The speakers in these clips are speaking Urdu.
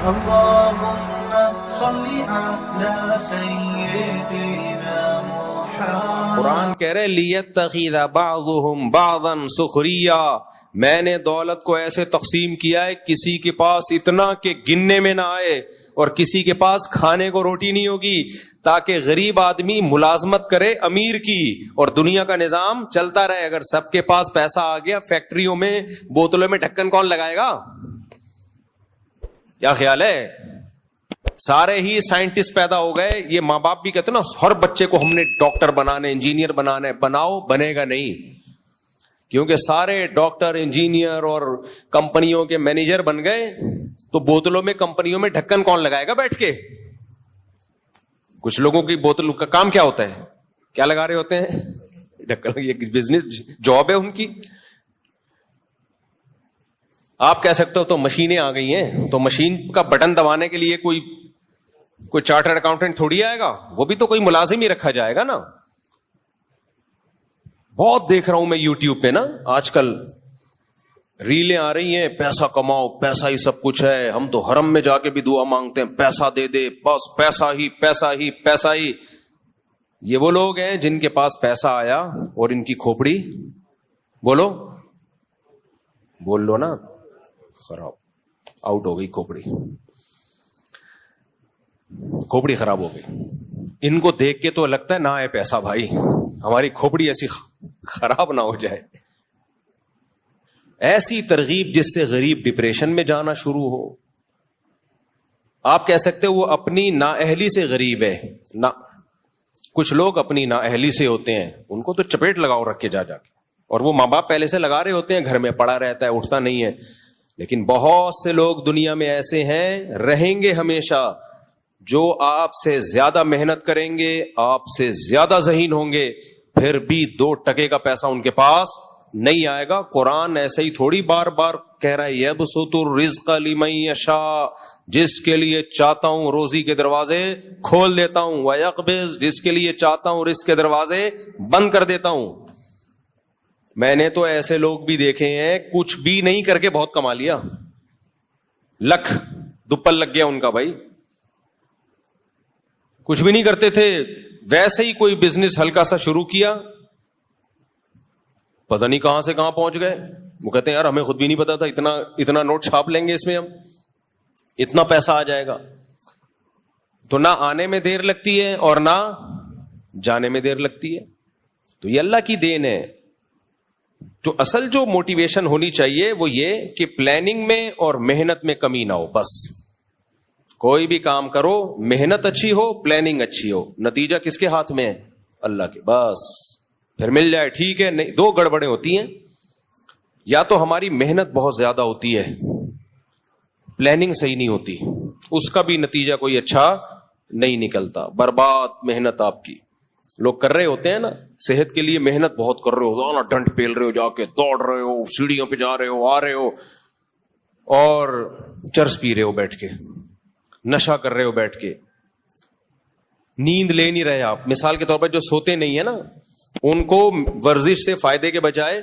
اللهم صل على سيدنا محمد. قرآن کہہ رہے لیتخذ بعضهم بعضا سخریا، میں نے دولت کو ایسے تقسیم کیا ہے کسی کے پاس اتنا کہ گننے میں نہ آئے اور کسی کے پاس کھانے کو روٹی نہیں ہوگی، تاکہ غریب آدمی ملازمت کرے امیر کی اور دنیا کا نظام چلتا رہے. اگر سب کے پاس پیسہ آ گیا، فیکٹریوں میں بوتلوں میں ڈھکن کون لگائے گا؟ کیا خیال ہے؟ سارے ہی سائنٹسٹ پیدا ہو گئے. یہ ماں باپ بھی کہتے ہیں نا ہر بچے کو ہم نے ڈاکٹر بنانے انجینئر بنانے، بناؤ، بنے گا نہیں، کیونکہ سارے ڈاکٹر انجینئر اور کمپنیوں کے مینیجر بن گئے تو بوتلوں میں کمپنیوں میں ڈھکن کون لگائے گا بیٹھ کے؟ کچھ لوگوں کی بوتل کا کام کیا ہوتا ہے؟ کیا لگا رہے ہوتے ہیں؟ ڈھکن. یہ بزنس جاب ہے ان کی. آپ کہہ سکتے ہو تو مشینیں آ گئی ہیں، تو مشین کا بٹن دبانے کے لیے کوئی چارٹرڈ اکاؤنٹنٹ تھوڑی آئے گا، وہ بھی تو کوئی ملازم ہی رکھا جائے گا نا. بہت دیکھ رہا ہوں میں یوٹیوب پہ نا آج کل ریلیں آ رہی ہیں، پیسہ کماؤ، پیسہ ہی سب کچھ ہے، ہم تو حرم میں جا کے بھی دعا مانگتے ہیں پیسہ دے دے، بس پیسہ ہی پیسہ ہی پیسہ ہی. یہ وہ لوگ ہیں جن کے پاس پیسہ آیا اور ان کی کھوپڑی بولو بول لو نا خراب، آؤٹ ہو گئی کھوپڑی خراب ہو گئی. ان کو دیکھ کے تو لگتا ہے نہ ہے پیسہ بھائی، ہماری کھوپڑی ایسی خراب نہ ہو جائے. ایسی ترغیب جس سے غریب ڈپریشن میں جانا شروع ہو. آپ کہہ سکتے ہو وہ اپنی نااہلی سے غریب ہے. نہ کچھ لوگ اپنی نااہلی سے ہوتے ہیں، ان کو تو چپیٹ لگاؤ رکھ کے جا کے، اور وہ ماں باپ پہلے سے لگا رہے ہوتے ہیں، گھر میں پڑا رہتا ہے، اٹھتا نہیں ہے. لیکن بہت سے لوگ دنیا میں ایسے ہیں، رہیں گے ہمیشہ، جو آپ سے زیادہ محنت کریں گے، آپ سے زیادہ ذہین ہوں گے، پھر بھی 2 ٹکے کا پیسہ ان کے پاس نہیں آئے گا. قرآن ایسے ہی تھوڑی بار بار کہہ رہا ہے یبسط الرزق لمن یشاء، جس کے لیے چاہتا ہوں روزی کے دروازے کھول دیتا ہوں، ویقبض، جس کے لیے چاہتا ہوں رزق کے دروازے بند کر دیتا ہوں. میں نے تو ایسے لوگ بھی دیکھے ہیں کچھ بھی نہیں کر کے بہت کما لیا، لکھ دوپل لگ گیا ان کا. بھائی کچھ بھی نہیں کرتے تھے، ویسے ہی کوئی بزنس ہلکا سا شروع کیا، پتہ نہیں کہاں سے کہاں پہنچ گئے. وہ کہتے ہیں یار ہمیں خود بھی نہیں پتا تھا اتنا نوٹ چھاپ لیں گے اس میں ہم، اتنا پیسہ آ جائے گا. تو نہ آنے میں دیر لگتی ہے اور نہ جانے میں دیر لگتی ہے. تو یہ اللہ کی دین ہے. تو اصل جو موٹیویشن ہونی چاہیے وہ یہ کہ پلاننگ میں اور محنت میں کمی نہ ہو. بس کوئی بھی کام کرو، محنت اچھی ہو، پلاننگ اچھی ہو، نتیجہ کس کے ہاتھ میں ہے؟ اللہ کے. بس پھر مل جائے ٹھیک ہے. نہیں، 2 گڑبڑیں ہوتی ہیں، یا تو ہماری محنت بہت زیادہ ہوتی ہے، پلاننگ صحیح نہیں ہوتی، اس کا بھی نتیجہ کوئی اچھا نہیں نکلتا، برباد محنت آپ کی. لوگ کر رہے ہوتے ہیں نا صحت کے لیے محنت بہت کر رہے ہو، نا ڈنڈ پیل رہے ہو، جا کے دوڑ رہے ہو، سیڑھیوں پہ جا رہے ہو، آ رہے ہو، اور چرس پی رہے ہو بیٹھ کے، نشہ کر رہے ہو بیٹھ کے، نیند لے نہیں رہے آپ. مثال کے طور پر جو سوتے نہیں ہے نا، ان کو ورزش سے فائدے کے بجائے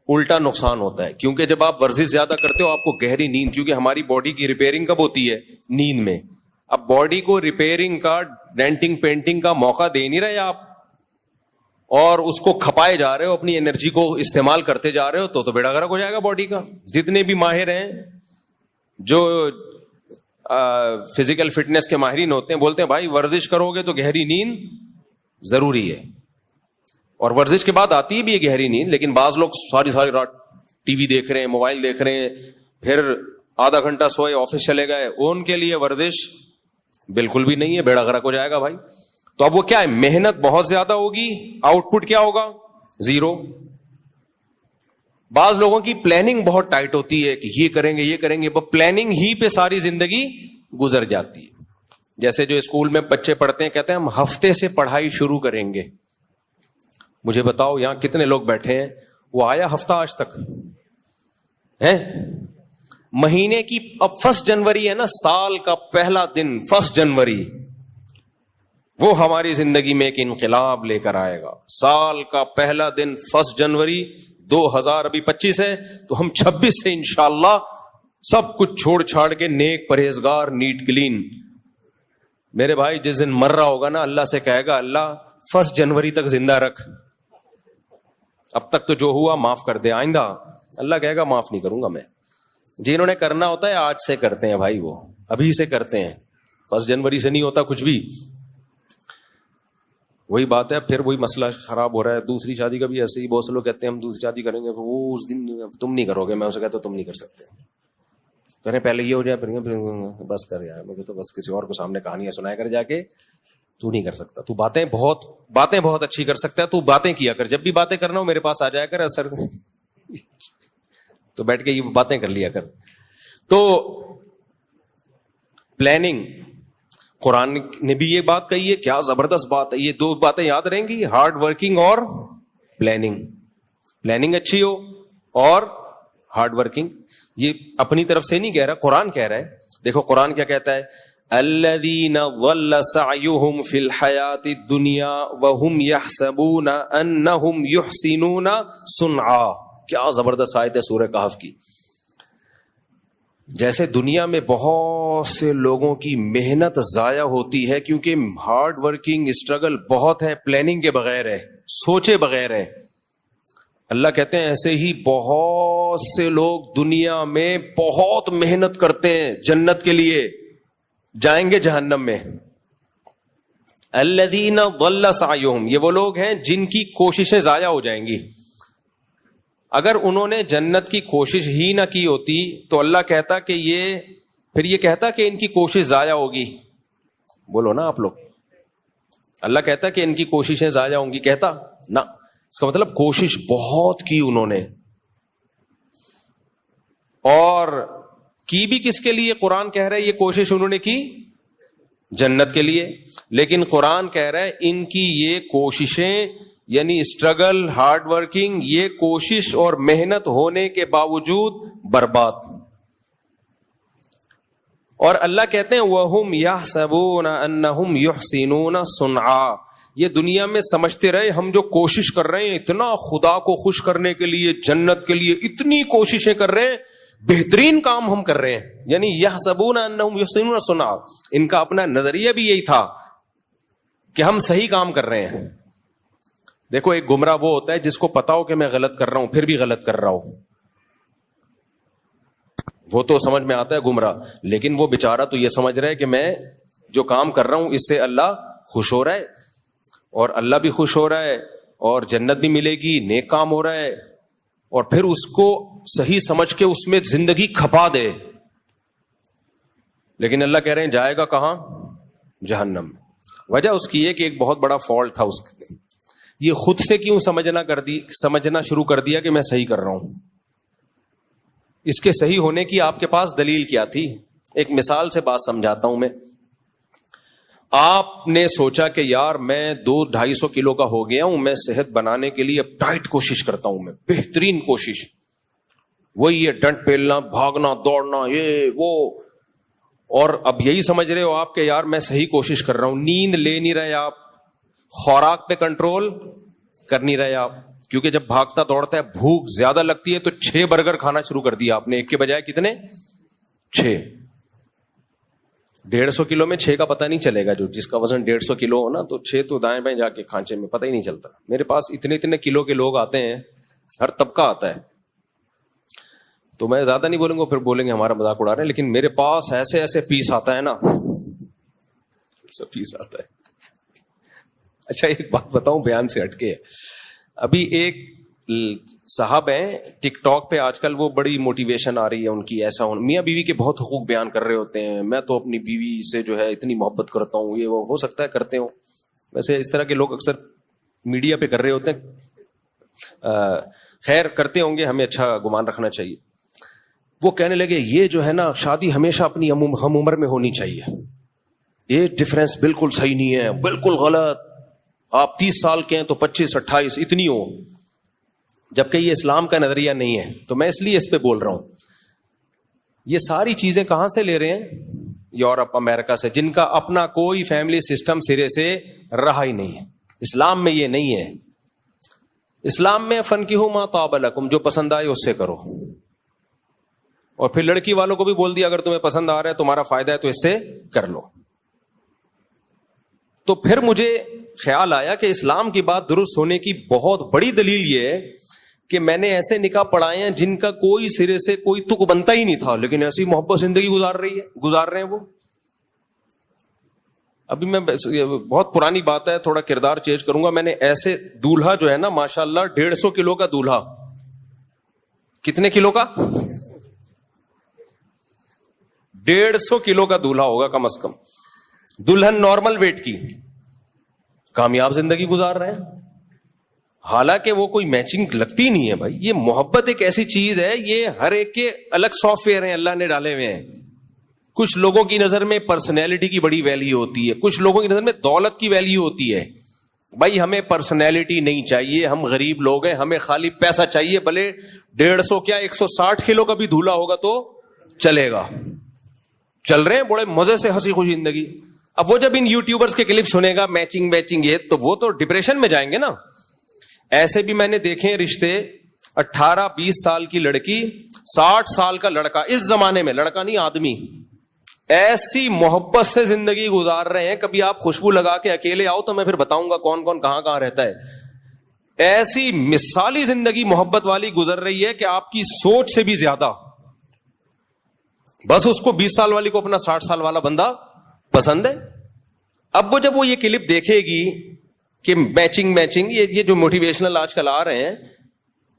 الٹا نقصان ہوتا ہے. کیونکہ جب آپ ورزش زیادہ کرتے ہو آپ کو گہری نیند، کیونکہ ہماری باڈی کی ریپیئرنگ کب ہوتی ہے؟ نیند میں. اب باڈی کو ریپیئرنگ کا، ڈینٹنگ پینٹنگ کا موقع دے نہیں رہے آپ، اور اس کو کھپائے جا رہے ہو، اپنی انرجی کو استعمال کرتے جا رہے ہو، تو بیڑا غرق ہو جائے گا باڈی کا. جتنے بھی ماہر ہیں جو فزیکل فٹنس کے ماہرین ہوتے ہیں بولتے ہیں بھائی ورزش کرو گے تو گہری نیند ضروری ہے. اور ورزش کے بعد آتی ہے بھی یہ گہری نیند، لیکن بعض لوگ ساری رات ٹی وی دیکھ رہے ہیں، موبائل دیکھ رہے ہیں، پھر آدھا گھنٹہ سوئے آفس چلے گئے، ان کے لیے ورزش بالکل بھی نہیں ہے، بیڑا غرق ہو جائے گا بھائی. تو اب وہ کیا ہے؟ محنت بہت زیادہ ہوگی، آؤٹ پٹ کیا ہوگا؟ 0. بعض لوگوں کی پلاننگ بہت ٹائٹ ہوتی ہے کہ یہ کریں گے، وہ پلاننگ ہی پہ ساری زندگی گزر جاتی ہے. جیسے جو اسکول میں بچے پڑھتے ہیں، کہتے ہیں ہم ہفتے سے پڑھائی شروع کریں گے. مجھے بتاؤ یہاں کتنے لوگ بیٹھے ہیں وہ آیا ہفتہ آج تک ہے؟ مہینے کی اب 1 جنوری ہے نا، سال کا پہلا دن 1 جنوری، وہ ہماری زندگی میں ایک انقلاب لے کر آئے گا. سال کا پہلا دن 1 جنوری 2025 ہے، تو ہم 26 سے انشاءاللہ سب کچھ چھوڑ چھاڑ کے نیک پرہیزگار نیٹ کلین. میرے بھائی جس دن مر رہا ہوگا نا اللہ سے کہے گا اللہ 1 جنوری تک زندہ رکھ, اب تک تو جو ہوا معاف کر دے, آئندہ اللہ کہے گا معاف نہیں کروں گا میں. جنہوں نے کرنا ہوتا ہے آج سے کرتے ہیں بھائی, وہ ابھی سے کرتے ہیں, 1 جنوری سے نہیں ہوتا کچھ بھی. وہی بات ہے, پھر وہی مسئلہ خراب ہو رہا ہے. دوسری شادی کا بھی ایسے ہی, بہت سے لوگ کہتے ہیں ہم دوسری شادی کریں گے, وہ اس دن تم نہیں کرو گے. میں اسے کہتا ہوں تم نہیں کر سکتے, کریں پہلے یہ ہو جائے پھر بس کر یار, میں کہتا ہوں بس کسی اور کو سامنے کہانیاں سنایا کر جا کے. تو نہیں کر سکتا, تو باتیں بہت اچھی کر سکتا ہے, تو باتیں کیا کر, جب بھی باتیں کرنا ہو میرے پاس آ جایا کر, اثر تو بیٹھ کے یہ باتیں کر لیا کر. تو پلاننگ, قرآن نے بھی یہ بات کہی ہے, کیا زبردست بات ہے. یہ 2 باتیں یاد رہیں گی, ہارڈ ورکنگ اور پلاننگ. پلاننگ اچھی ہو اور ہارڈ ورکنگ. یہ اپنی طرف سے نہیں کہہ رہا, قرآن کہہ رہا ہے. دیکھو قرآن کیا کہتا ہے, الذین ضل سعیہم فی الحیاۃ الدنیا وہم یحسبون انہم یحسنون صنعا. کیا زبردست آیت ہے سورہ کہف کی. جیسے دنیا میں بہت سے لوگوں کی محنت ضائع ہوتی ہے کیونکہ ہارڈ ورکنگ اسٹرگل بہت ہے, پلاننگ کے بغیر ہے, سوچے بغیر ہے. اللہ کہتے ہیں ایسے ہی بہت سے لوگ دنیا میں بہت محنت کرتے ہیں جنت کے لیے, جائیں گے جہنم میں. الذین ضل سعیہم, یہ وہ لوگ ہیں جن کی کوششیں ضائع ہو جائیں گی. اگر انہوں نے جنت کی کوشش ہی نہ کی ہوتی تو اللہ کہتا کہ یہ کہتا کہ ان کی کوشش ضائع ہوگی. بولو نا آپ لوگ, اللہ کہتا کہ ان کی کوششیں ضائع ہوں گی, کہتا نہ. اس کا مطلب کوشش بہت کی انہوں نے, اور کی بھی کس کے لیے؟ قرآن کہہ رہا ہے یہ کوشش انہوں نے کی جنت کے لیے. لیکن قرآن کہہ رہا ہے ان کی یہ کوششیں یعنی اسٹرگل, ہارڈ ورکنگ, یہ کوشش اور محنت ہونے کے باوجود برباد. اور اللہ کہتے ہیں وَهُمْ يَحْسَبُونَ أَنَّهُمْ يُحْسِنُونَ صُنْعًا. یہ دنیا میں سمجھتے رہے ہم جو کوشش کر رہے ہیں اتنا خدا کو خوش کرنے کے لیے, جنت کے لیے اتنی کوششیں کر رہے ہیں, بہترین کام ہم کر رہے ہیں. یعنی يَحْسَبُونَ أَنَّهُمْ يُحْسِنُونَ صُنْعًا, ان کا اپنا نظریہ بھی یہی تھا کہ ہم صحیح کام کر رہے ہیں. دیکھو ایک گمراہ وہ ہوتا ہے جس کو پتا ہو کہ میں غلط کر رہا ہوں پھر بھی غلط کر رہا ہوں, وہ تو سمجھ میں آتا ہے گمراہ. لیکن وہ بیچارہ تو یہ سمجھ رہا ہے کہ میں جو کام کر رہا ہوں اس سے اللہ خوش ہو رہا ہے, اور اللہ بھی خوش ہو رہا ہے, اور جنت بھی ملے گی, نیک کام ہو رہا ہے, اور پھر اس کو صحیح سمجھ کے اس میں زندگی کھپا دے. لیکن اللہ کہہ رہے ہیں جائے گا کہاں؟ جہنم. وجہ اس کی ہے کہ ایک بہت بڑا فالٹ تھا اس کے, یہ خود سے کیوں سمجھنا شروع کر دیا کہ میں صحیح کر رہا ہوں. اس کے صحیح ہونے کی آپ کے پاس دلیل کیا تھی؟ ایک مثال سے بات سمجھاتا ہوں میں. آپ نے سوچا کہ یار میں 200-250 کلو کا ہو گیا ہوں, میں صحت بنانے کے لیے اب ٹائٹ کوشش کرتا ہوں, میں بہترین کوشش, وہی ہے ڈنڈ پیلنا, بھاگنا, دوڑنا, یہ وہ. اور اب یہی سمجھ رہے ہو آپ کہ یار میں صحیح کوشش کر رہا ہوں, نیند لے نہیں رہے آپ, خوراک پہ کنٹرول کر نہیں رہے آپ, کیونکہ جب بھاگتا دوڑتا ہے بھوک زیادہ لگتی ہے تو 6 برگر کھانا شروع کر دیا آپ نے, ایک کے بجائے کتنے؟ 6. 150 کلو میں 6 کا پتہ نہیں چلے گا. جو جس کا وزن 150 کلو ہو نا تو 6 تو دائیں بائیں جا کے کھانچے میں پتہ ہی نہیں چلتا. میرے پاس اتنے کلو کے لوگ آتے ہیں, ہر طبقہ آتا ہے, تو میں زیادہ نہیں بولوں گا, پھر بولیں گے ہمارا مذاق اڑا رہے ہیں. لیکن میرے پاس ایسے پیس آتا ہے نا, ایسا پیس آتا ہے. اچھا ایک بات بتاؤں بیان سے ہٹ کے, ابھی ایک صاحب ہیں ٹک ٹاک پہ آج کل, وہ بڑی موٹیویشن آ رہی ہے ان کی, ایسا میاں بیوی کے بہت حقوق بیان کر رہے ہوتے ہیں, میں تو اپنی بیوی سے جو ہے اتنی محبت کرتا ہوں, یہ وہ. ہو سکتا ہے کرتے ہوں, ویسے اس طرح کے لوگ اکثر میڈیا پہ کر رہے ہوتے ہیں, خیر کرتے ہوں گے, ہمیں اچھا گمان رکھنا چاہیے. وہ کہنے لگے یہ جو ہے نا شادی ہمیشہ اپنی ہم عمر میں ہونی چاہیے, یہ ڈفرینس بالکل صحیح نہیں ہے, بالکل غلط. آپ 30 سال کے ہیں تو 25-28 اتنی ہو, جبکہ یہ اسلام کا نظریہ نہیں ہے. تو میں اس لیے اس پہ بول رہا ہوں. یہ ساری چیزیں کہاں سے لے رہے ہیں؟ یورپ, امریکہ سے, جن کا اپنا کوئی فیملی سسٹم سرے سے رہا ہی نہیں ہے. اسلام میں یہ نہیں ہے. اسلام میں فنکحوا ما طاب لکم, جو پسند آئے اس سے کرو. اور پھر لڑکی والوں کو بھی بول دیا اگر تمہیں پسند آ رہا ہے تمہارا فائدہ ہے تو اس سے کر لو. تو پھر مجھے خیال آیا کہ اسلام کی بات درست ہونے کی بہت بڑی دلیل یہ ہے کہ میں نے ایسے نکاح پڑھائے ہیں جن کا کوئی سرے سے کوئی تک بنتا ہی نہیں تھا, لیکن ایسی محبت زندگی گزار رہے ہیں وہ. ابھی میں بہت پرانی بات ہے, تھوڑا کردار چینج کروں گا. میں نے ایسے دولہا جو ہے نا ماشاءاللہ 150 کلو کا دولہا, کتنے کلو کا, 150 کلو کا دولہا ہوگا کم از کم, دلہن نارمل ویٹ کی, کامیاب زندگی گزار رہے ہیں. حالانکہ وہ کوئی میچنگ لگتی نہیں ہے بھائی. یہ محبت ایک ایسی چیز ہے, یہ ہر ایک کے الگ سافٹ ویئر ہیں اللہ نے ڈالے ہوئے ہیں. کچھ لوگوں کی نظر میں پرسنالٹی کی بڑی ویلیو ہوتی ہے, کچھ لوگوں کی نظر میں دولت کی ویلیو ہوتی ہے. بھائی ہمیں پرسنالٹی نہیں چاہیے, ہم غریب لوگ ہیں, ہمیں خالی پیسہ چاہیے. بھلے 150 کیا 160 کلو کا بھی دھولا ہوگا تو چلے گا. چل رہے ہیں بڑے مزے سے ہنسی خوشی زندگی. اب وہ جب ان یوٹیوبرز کے کلپ سنے گا میچنگ یہ, تو وہ تو ڈپریشن میں جائیں گے نا. ایسے بھی میں نے دیکھے رشتے, 18-20 سال کی لڑکی 60 سال کا لڑکا, اس زمانے میں لڑکا نہیں آدمی, ایسی محبت سے زندگی گزار رہے ہیں. کبھی آپ خوشبو لگا کے اکیلے آؤ تو میں پھر بتاؤں گا کون کون کہاں کہاں رہتا ہے. ایسی مثالی زندگی محبت والی گزر رہی ہے کہ آپ کی سوچ سے بھی زیادہ. بس اس کو 20 سال والی کو اپنا 60 سال والا بندہ پسند ہے. اب وہ جب وہ یہ کلپ دیکھے گی کہ میچنگ یہ جو موٹیویشنل آج کل آ رہے ہیں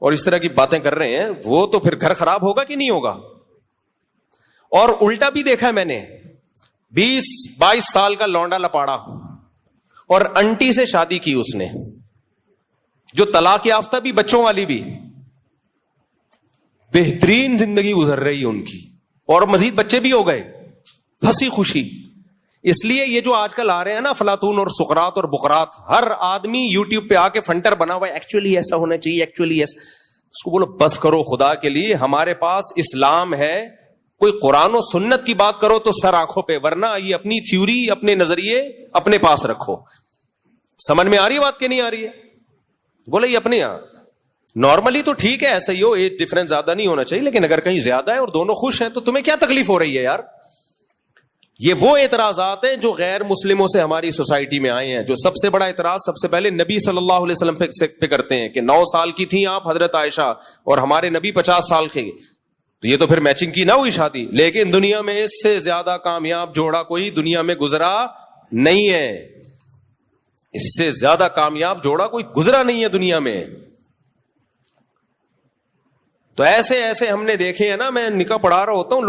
اور اس طرح کی باتیں کر رہے ہیں, وہ تو پھر گھر خراب ہوگا کہ نہیں ہوگا. اور الٹا بھی دیکھا ہے میں نے, 20-22 سال کا لونڈا لپاڑا اور انٹی سے شادی کی اس نے, جو طلاق یافتہ بھی, بچوں والی بھی, بہترین زندگی گزر رہی ہے ان کی, اور مزید بچے بھی ہو گئے, ہنسی خوشی. اس لیے یہ جو آج کل آ رہے ہیں نا افلاطون اور سقراط اور بقراط, ہر آدمی یوٹیوب پہ آ کے فنٹر بنا ہوا ہے, ایکچولی ایسا ہونا چاہیے, ایکچولی ایسا. اس کو بولو بس کرو خدا کے لیے, ہمارے پاس اسلام ہے. کوئی قرآن و سنت کی بات کرو تو سر آنکھوں پہ, ورنہ یہ اپنی تھیوری, اپنے نظریے اپنے پاس رکھو. سمجھ میں آ رہی ہے بات کہ نہیں آ رہی ہے؟ بولے یہ اپنے یہاں نارملی تو ٹھیک ہے, ایسا ہی ہو, ایج ڈفرنس زیادہ نہیں ہونا چاہیے, لیکن اگر کہیں زیادہ ہے اور دونوں خوش ہیں تو تمہیں کیا تکلیف ہو رہی ہے یار؟ یہ وہ اعتراضات ہیں جو غیر مسلموں سے ہماری سوسائٹی میں آئے ہیں. جو سب سے بڑا اعتراض سب سے پہلے نبی صلی اللہ علیہ وسلم پہ کرتے ہیں کہ 9 سال کی تھیں آپ حضرت عائشہ, اور ہمارے نبی 50 سال کے, تو یہ تو پھر میچنگ کی نہ ہوئی شادی. لیکن دنیا میں اس سے زیادہ کامیاب جوڑا کوئی دنیا میں گزرا نہیں ہے, اس سے زیادہ کامیاب جوڑا کوئی گزرا نہیں ہے دنیا میں. تو ایسے ہم نے دیکھے ہیں نا, میں نکاح پڑھا رہا ہوتا ہوں,